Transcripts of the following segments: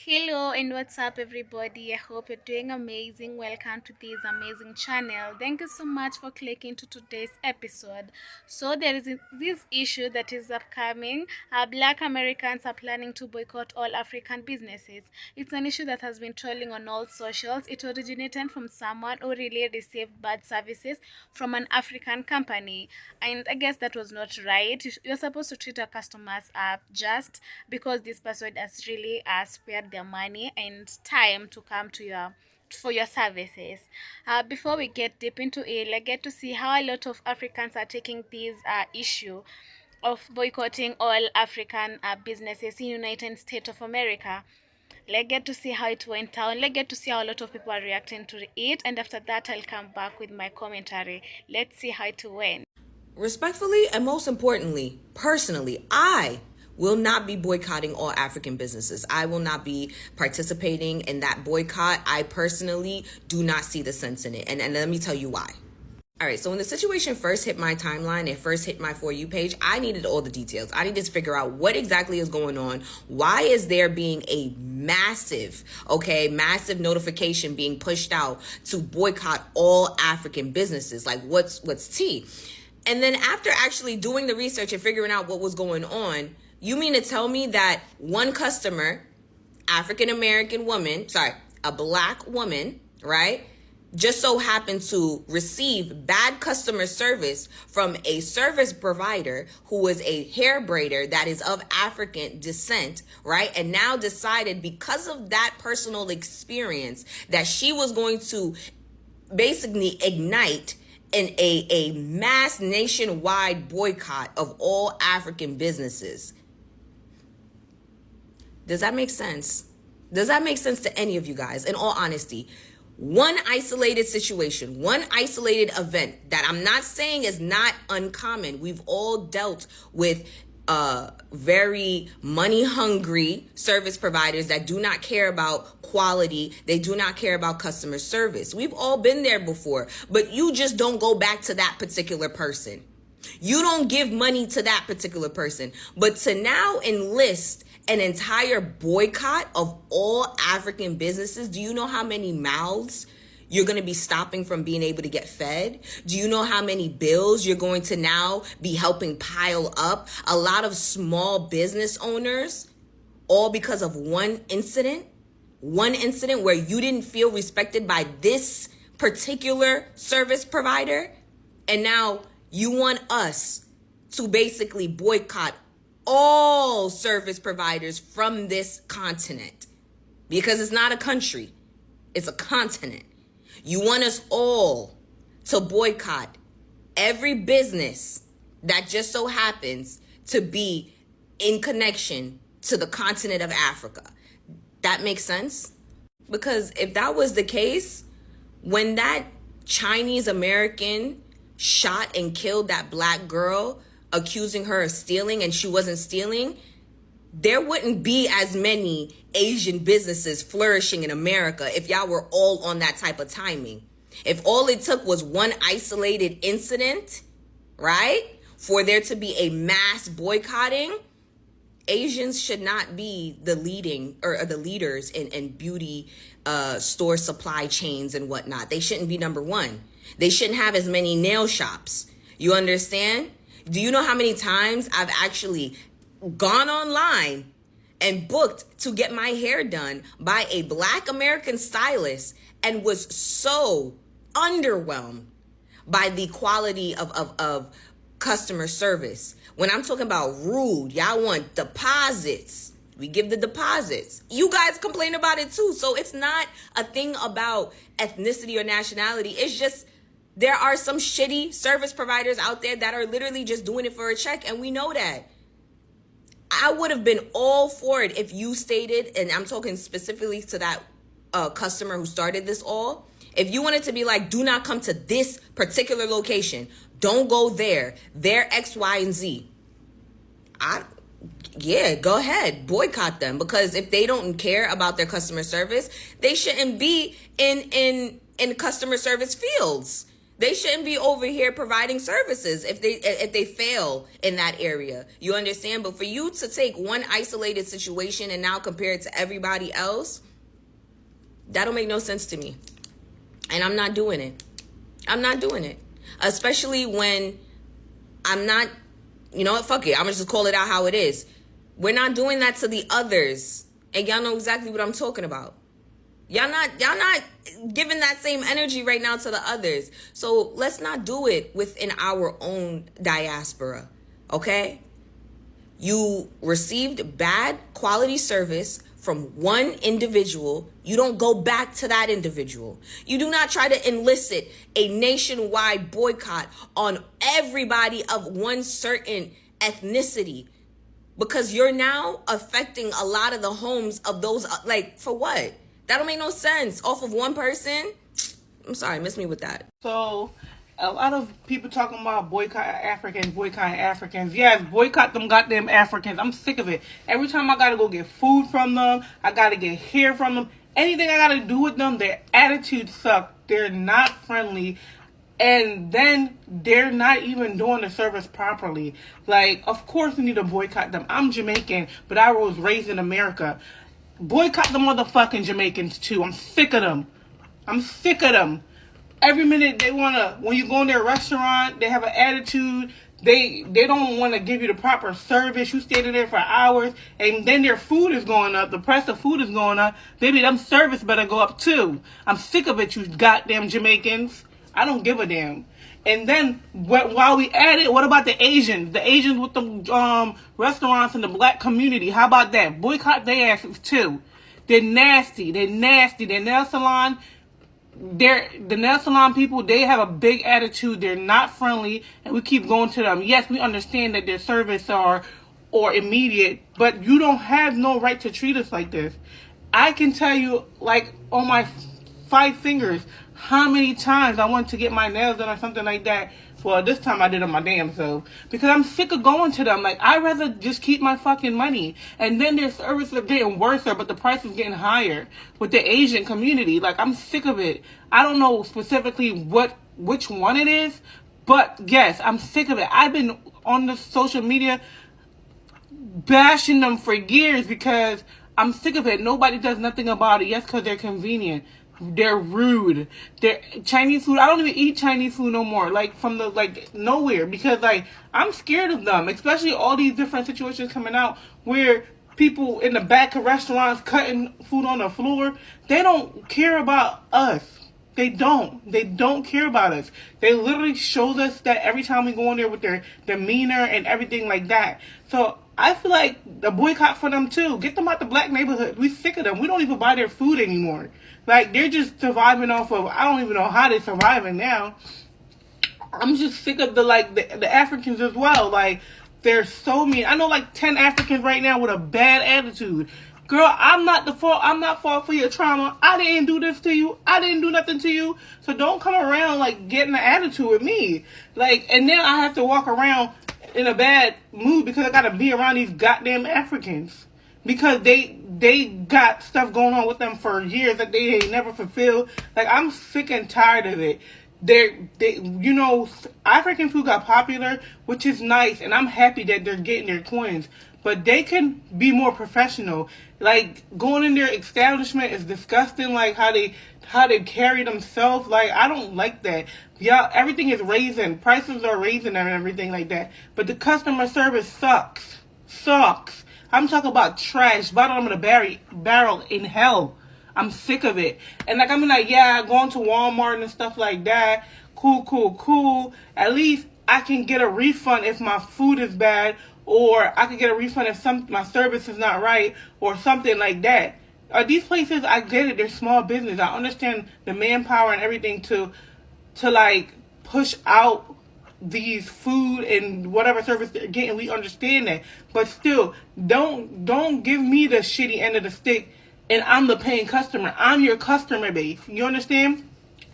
Hello and what's up everybody? I hope you're doing amazing. Welcome to this amazing channel. Thank you so much for clicking to today's episode. So there is this issue that is upcoming. Black Americans are planning to boycott all African businesses. It's an issue that has been trolling on all socials. It originated from someone who really received bad services from an African company. And I guess that was not right. You're supposed to treat our customers just because this person has really spared their money and time to come to your for your services. Before we get deep into it, let's get to see how a lot of Africans are taking this issue of boycotting all African businesses in United States of America. Let's get to see how it went down. Let's get to see how a lot of people are reacting to it, and after that, I'll come back with my commentary. Let's see how it went. Respectfully, and most importantly, personally, I will not be boycotting all African businesses. I will not be participating in that boycott. I personally do not see the sense in it. And let me tell you why. All right, so when the situation first hit my timeline, it first hit my For You page, I needed all the details. I needed to figure out what exactly is going on. Why is there being a massive notification being pushed out to boycott all African businesses? Like, what's tea? And then after actually doing the research and figuring out what was going on, you mean to tell me that one customer, African-American woman, a black woman, right, just so happened to receive bad customer service from a service provider who was a hair braider that is of African descent, right? And now decided because of that personal experience that she was going to basically ignite in a mass nationwide boycott of all African businesses. Does that make sense? Does that make sense to any of you guys? In all honesty, one isolated situation, one isolated event that I'm not saying is not uncommon. We've all dealt with very money hungry service providers that do not care about quality. They do not care about customer service. We've all been there before, but you just don't go back to that particular person. You don't give money to that particular person. But to now enlist an entire boycott of all African businesses, do you know how many mouths you're going to be stopping from being able to get fed? Do you know how many bills you're going to now be helping pile up? A lot of small business owners, all because of one incident where you didn't feel respected by this particular service provider. And now you want us to basically boycott all service providers from this continent, because it's not a country, it's a continent. You want us all to boycott every business that just so happens to be in connection to the continent of Africa. That makes sense? Because if that was the case, when that Chinese American shot and killed that black girl, accusing her of stealing, and she wasn't stealing, there wouldn't be as many Asian businesses flourishing in America if y'all were all on that type of timing. If all it took was one isolated incident, right, for there to be a mass boycotting, Asians should not be the leading or the leaders in beauty store supply chains and whatnot. They shouldn't be number one. They shouldn't have as many nail shops. You understand? Do you know how many times I've actually gone online and booked to get my hair done by a black American stylist and was so underwhelmed by the quality of customer service? When I'm talking about rude, y'all want deposits. We give the deposits. You guys complain about it too. So it's not a thing about ethnicity or nationality. It's just there are some shitty service providers out there that are literally just doing it for a check, and we know that. I would have been all for it if you stated, and I'm talking specifically to that customer who started this all, if you wanted to be like, do not come to this particular location, don't go there, they're X, Y, and Z. Yeah, go ahead, boycott them, because if they don't care about their customer service, they shouldn't be in customer service fields. They shouldn't be over here providing services if they fail in that area. You understand? But for you to take one isolated situation and now compare it to everybody else, that don't make no sense to me. And I'm not doing it. I'm not doing it. Especially when I'm not, you know what, fuck it. I'm gonna just call it out how it is. We're not doing that to the others. And y'all know exactly what I'm talking about. Y'all not giving that same energy right now to the others. So let's not do it within our own diaspora. Okay? You received bad quality service from one individual. You don't go back to that individual. You do not try to elicit a nationwide boycott on everybody of one certain ethnicity, because you're now affecting a lot of the homes of those, like, for what? That don't make no sense. Off of one person? I'm sorry, miss me with that. So, a lot of people talking about boycotting Africans. Yes, boycott them goddamn Africans. I'm sick of it. Every time I gotta go get food from them, I gotta get hair from them, anything I gotta do with them, their attitudes suck. They're not friendly. And then they're not even doing the service properly. Like, of course we need to boycott them. I'm Jamaican, but I was raised in America. Boycott the motherfucking Jamaicans too. I'm sick of them. I'm sick of them. Every minute they wanna, when you go in their restaurant, they have an attitude. They don't want to give you the proper service. You stayed there for hours, and then their food is going up. The price of food is going up. Maybe them service better go up too. I'm sick of it, you goddamn Jamaicans. I don't give a damn. And then while we at it, what about the Asians? The Asians with the restaurants in the black community. How about that? Boycott their asses too. They're nasty. They're nasty. Their nail salon. The nail salon people, they have a big attitude. They're not friendly, and we keep going to them. Yes, we understand that their service or immediate, but you don't have no right to treat us like this. I can tell you, like, on my 5 fingers, how many times I went to get my nails done or something like that. Well, this time I did it my damn self. Because I'm sick of going to them. Like, I'd rather just keep my fucking money. And then their services are getting worse, but the price is getting higher with the Asian community. Like, I'm sick of it. I don't know specifically which one it is, but yes, I'm sick of it. I've been on the social media bashing them for years because I'm sick of it. Nobody does nothing about it. Yes, because they're convenient. They're rude. They're Chinese food. I don't even eat Chinese food no more. Like, from the, like, nowhere. Because, like, I'm scared of them. Especially all these different situations coming out where people in the back of restaurants cutting food on the floor. They don't care about us. They don't. They don't care about us. They literally show us that every time we go in there with their demeanor and everything like that. So I feel like the boycott for them too. Get them out the black neighborhood. We sick of them. We don't even buy their food anymore. Like, they're just surviving off of, I don't even know how they're surviving now. I'm just sick of the Africans as well. Like, they're so mean. I know like 10 Africans right now with a bad attitude. Girl, I'm not the fault. I'm not fault for your trauma. I didn't do this to you. I didn't do nothing to you. So don't come around like getting an attitude with me. Like, and then I have to walk around in a bad mood because I gotta be around these goddamn Africans. Because they got stuff going on with them for years that they ain't never fulfilled. Like, I'm sick and tired of it. You know, African food got popular, which is nice, and I'm happy that they're getting their coins. But they can be more professional. Like, going in their establishment is disgusting. Like, how they carry themselves. Like, I don't like that. Yeah, everything is raising. Prices are raising and everything like that. But the customer service sucks. Sucks. I'm talking about trash. Bottom of the barrel in hell. I'm sick of it. And like, I'm like, yeah, going to Walmart and stuff like that. Cool. At least I can get a refund if my food is bad, or I can get a refund if my service is not right, or something like that. These places, I get it, they're small business. I understand the manpower and everything to like push out these food and whatever service they're getting. We understand that, but still, don't give me the shitty end of the stick, and I'm the paying customer. I'm your customer base. You understand?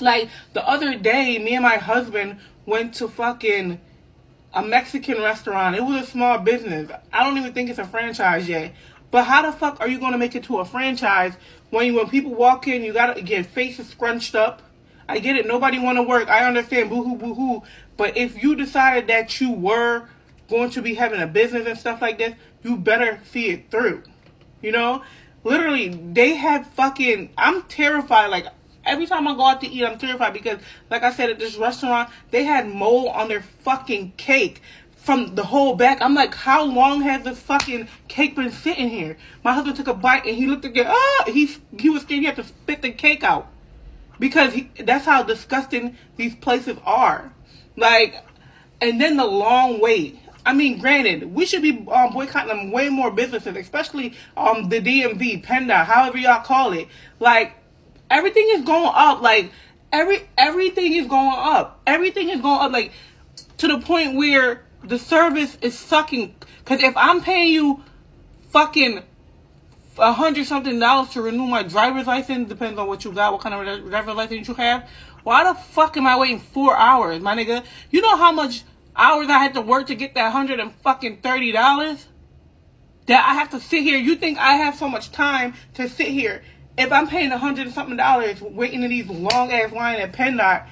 Like, the other day, me and my husband went to fucking a Mexican restaurant. It was a small business. I don't even think it's a franchise yet. But how the fuck are you gonna make it to a franchise when people walk in, you gotta get faces scrunched up? I get it. Nobody want to work. I understand. Boo hoo, boo hoo. But if you decided that you were going to be having a business and stuff like this, you better see it through. You know, literally, they had fucking. I'm terrified. Like every time I go out to eat, I'm terrified because, like I said, at this restaurant, they had mold on their fucking cake from the whole back. I'm like, how long has this fucking cake been sitting here? My husband took a bite and he looked again. He was scared he had to spit the cake out because that's how disgusting these places are. Like, and then the long wait. I mean, granted, we should be boycotting them way more businesses, especially the DMV, Penda, however y'all call it. Like, everything is going up. Like, everything is going up. Everything is going up. Like, to the point where the service is sucking. Because if I'm paying you fucking $100-something to renew my driver's license, depends on what you got, what kind of driver's license you have. Why the fuck am I waiting 4 hours, my nigga? You know how much hours I had to work to get that $130 that I have to sit here? You think I have so much time to sit here? If I'm paying $100-something waiting in these long ass lines at PennDOT,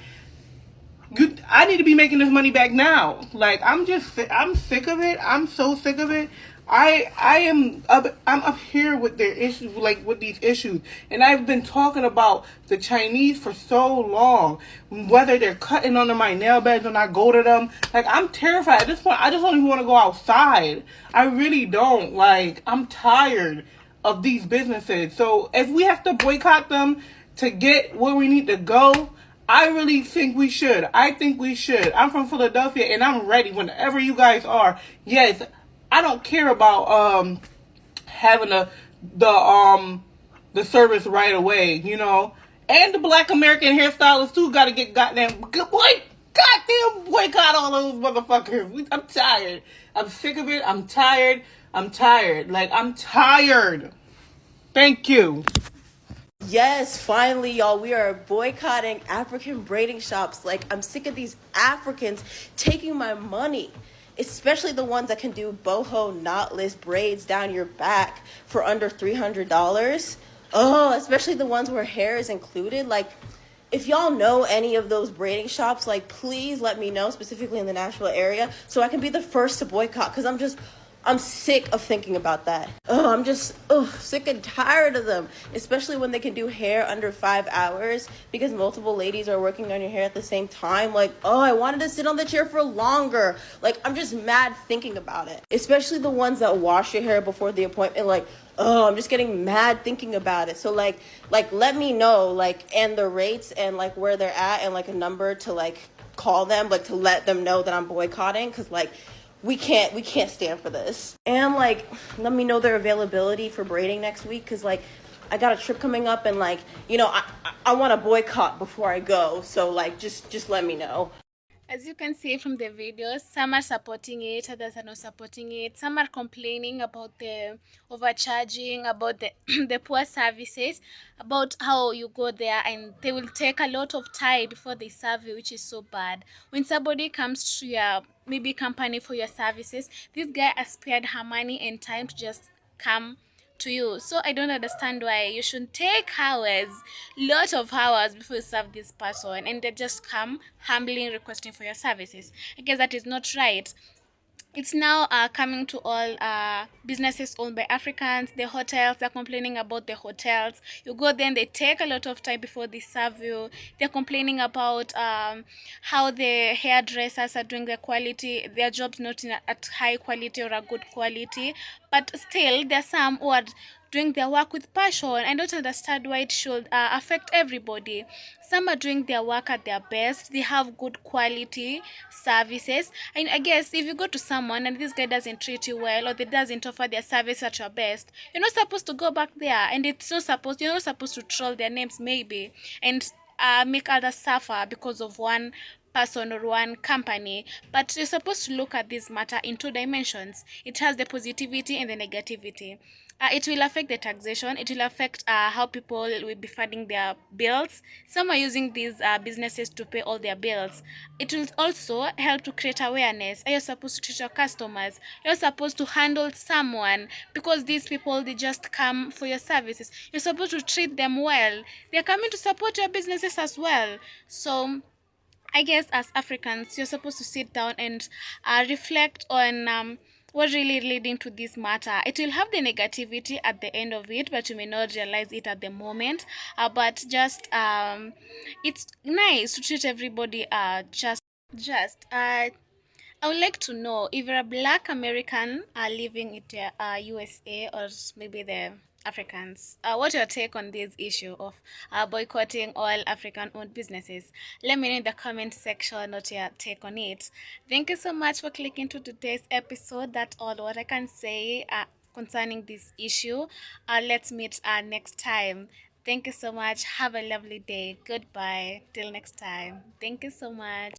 I need to be making this money back now. Like, I'm sick of it. I'm so sick of it. I'm up here with their issues, like with these issues, and I've been talking about the Chinese for so long. Whether they're cutting under my nail beds when I go to them, like, I'm terrified at this point. I just don't even want to go outside. I really don't. Like, I'm tired of these businesses. So if we have to boycott them to get where we need to go, I really think we should. I think we should. I'm from Philadelphia and I'm ready whenever you guys are. Yes, I don't care about having the service right away, you know. And the Black American hairstylists too gotta get goddamn boycott all those motherfuckers. I'm tired. I'm sick of it. I'm tired. Like, I'm tired. Thank you. Yes, finally, y'all, we are boycotting African braiding shops. Like, I'm sick of these Africans taking my money, especially the ones that can do boho knotless braids down your back for under $300. Oh, especially the ones where hair is included. Like, if y'all know any of those braiding shops, like, please let me know, specifically in the Nashville area, so I can be the first to boycott, because I'm sick of thinking about that. I'm just sick and tired of them, especially when they can do hair under 5 hours because multiple ladies are working on your hair at the same time. Like, I wanted to sit on the chair for longer. Like, I'm just mad thinking about it, especially the ones that wash your hair before the appointment. Like, I'm just getting mad thinking about it. So like let me know, like, and the rates and like where they're at and like a number to like call them, like to let them know that I'm boycotting, because like we can't stand for this. And like, let me know their availability for braiding next week, because like I got a trip coming up and like, you know, I want to boycott before I go. So like, just let me know. As you can see from the videos, some are supporting it, others are not supporting it. Some are complaining about the overcharging, about the the poor services, about how you go there and they will take a lot of time before they serve you, which is so bad. When somebody comes to your maybe company for your services, this guy has spared her money and time to just come to you. So I don't understand why you should take hours, lot of hours before you serve this person and they just come humbly requesting for your services. I guess that is not right. It's now coming to all businesses owned by Africans. The hotels, they're complaining about the hotels. You go there and they take a lot of time before they serve you. They're complaining about how the hairdressers are doing their quality, their jobs not at high quality or a good quality. But still, there are some who are doing their work with passion. I don't understand why it should affect everybody. Some are doing their work at their best. They have good quality services. And I guess if you go to someone and this guy doesn't treat you well or they doesn't offer their service at your best, you're not supposed to go back there. And you're not supposed to troll their names maybe and make others suffer because of one person or one company. But you're supposed to look at this matter in two dimensions. It has the positivity and the negativity. it will affect the taxation. It will affect how people will be funding their bills. Some are using these businesses to pay all their bills. It will also help to create awareness. You're supposed to treat your customers. You're supposed to handle someone, because these people, they just come for your services. You're supposed to treat them well. They're coming to support your businesses as well. So I guess as Africans, you're supposed to sit down and reflect on what really leading to this matter. It will have the negativity at the end of it, but you may not realize it at the moment. But just it's nice to treat everybody just. I would like to know if you're a Black American living in the USA, or maybe the Africans. What's your take on this issue of boycotting all African-owned businesses? Let me know in the comment section what your take on it. Thank you so much for clicking to today's episode. That's all what I can say concerning this issue. Let's meet next time. Thank you so much. Have a lovely day. Goodbye. Till next time. Thank you so much.